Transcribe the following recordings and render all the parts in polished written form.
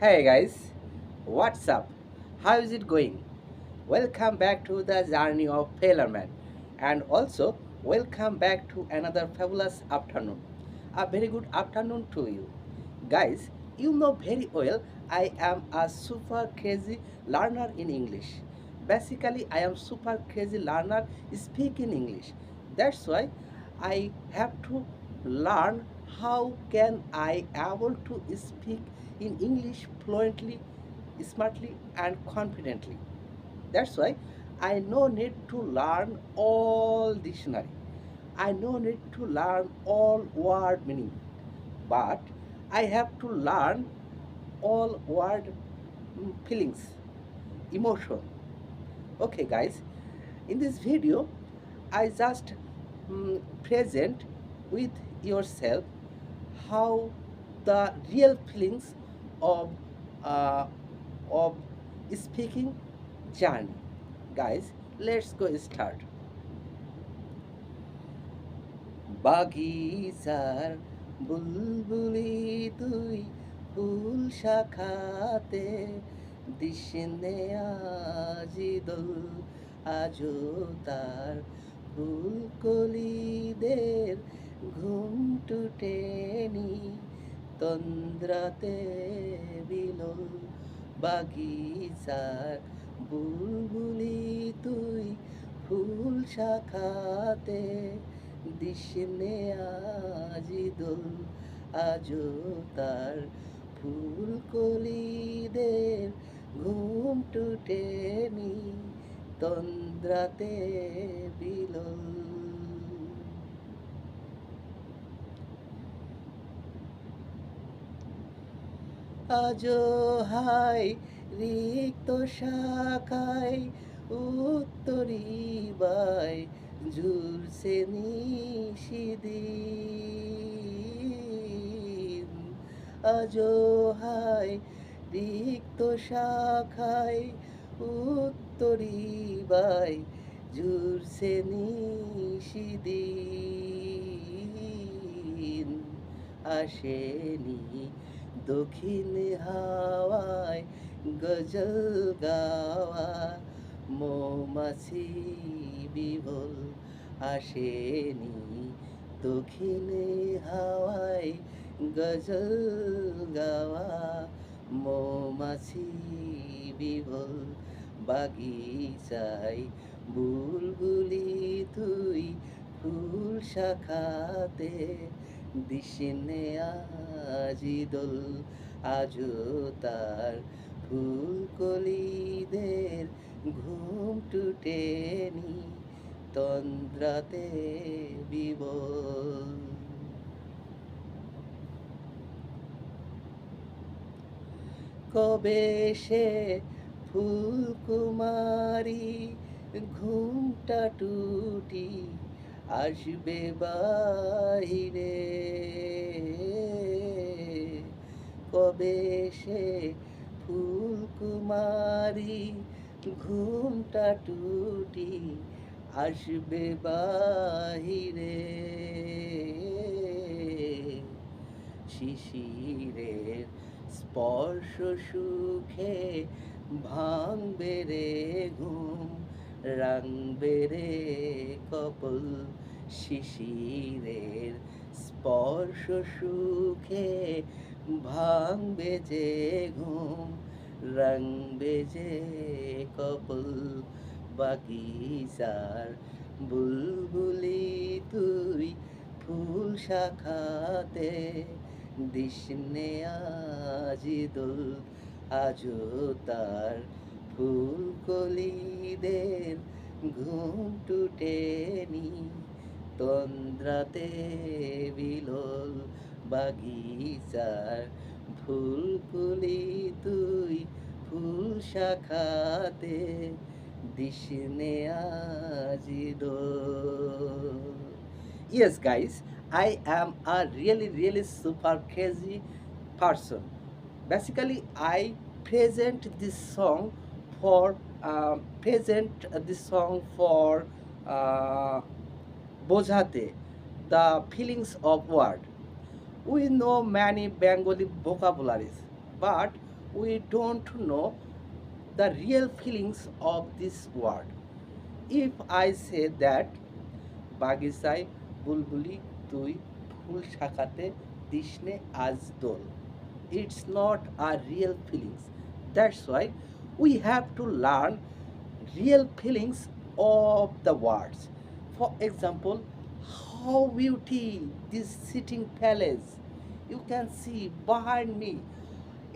Hey guys, what's up? How is it going? Welcome back to the journey of Failure Man, and also welcome back to another fabulous afternoon. A very good afternoon to you. Guys, you know very well I am a super crazy learner in English. Basically, I am super crazy learner speaking English. That's why I have to learn how can I able to speak in English fluently, smartly and confidently. That's why I no need to learn all dictionary. I no need to learn all word meaning. But I have to learn all word feelings, emotion. Okay guys, in this video I just present with yourself how the real feelings of uh, of speaking journey. Guys, let's go start. বাগিচার বুলবুলি তুই ফুল শাখাতে দিশনে আজি দোল আজো তার ফুলকলিদের ঘুম টুটেনি তন্দ্রাতে বিলোল বাগিচার বুলবুলি তুই ফুল শাখাতে দিশনে আজি দোল আজো তার ফুলকলিদের ঘুম টুটেনি তন্দ্রাতে বিলোল। আজো হায় রিক্ত শাখায় উত্তরি বাই ঝুলছে নিশিদিন। আজো হায় রিক্ত শাখায় উত্তরি বাই ঝুলছে নিশিদিন। আসেনি দক্ষিণ হাওয়ায় গজল গাওয়া মৌমাছি বিভোল। আসেনি দক্ষিণ হাওয়ায় গজল গাওয়া মৌমাছি বিভোল। বাগিচায় বুলবুলি তুই ফুল শাখাতে দিশনে আজি দোল আজো তার ফুলকলিদের ঘুম টুটেনি তন্দ্রাতে বিবল। কবে সে ফুলকুমারী ঘুমটা টুটি আসবে বাহিরে। কবে সে ফুলকুমারী ঘুমটা টুটি আসবে বাহিরে। শিশিরের স্পর্শ সুখে ভাঙবে রে ঘুম রাঙবে রে কপল। শিশিরের স্পর্শ সুখে ভাঙবে যে ঘুম রাঙবে যে কপল। বাগিচার বুলবুলি তুই ফুল শাখাতে দিশনে আজি দোল আজো তার ফুলকলিদের ঘুম টুটেনি তন্দ্রাতে বিলোল। বাগিচার ফুলকলি তুই ফুল শাখাতে দিশনে আজি দোল। Yes, guys, I am a really super crazy person. Basically, I present this song for uh, বোঝাতে the feelings of word. We know many Bengali vocabularies, but we don't know the real feelings of this word. If I say that বাগিচায় বুলবুলি তুই ফুল শাখাতে দিসনে আজ দোল, it's not a real feelings. That's why we have to learn real feelings of the words. For example, how beauty this sitting palace, you can see behind me,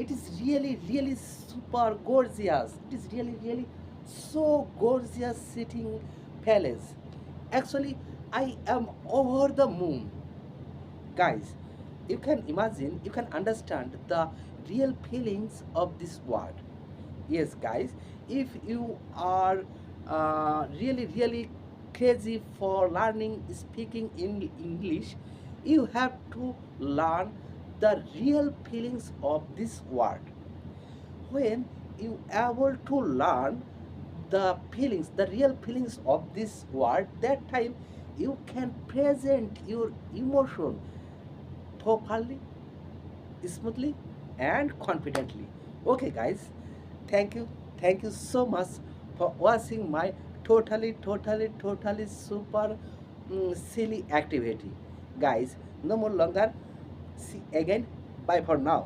it is really super gorgeous, it is really so gorgeous sitting palace. Actually, I am over the moon. Guys, you can imagine, you can understand the real feelings of this word. Yes, guys, if you are really crazy for learning speaking in English, you have to learn the real feelings of this word. When you able to learn the feelings, the real feelings of this word, that time you can present your emotion properly, smoothly, and confidently. Okay, guys, thank you so much for watching my totally super silly activity. Guys, no more longer. See again. Bye for now.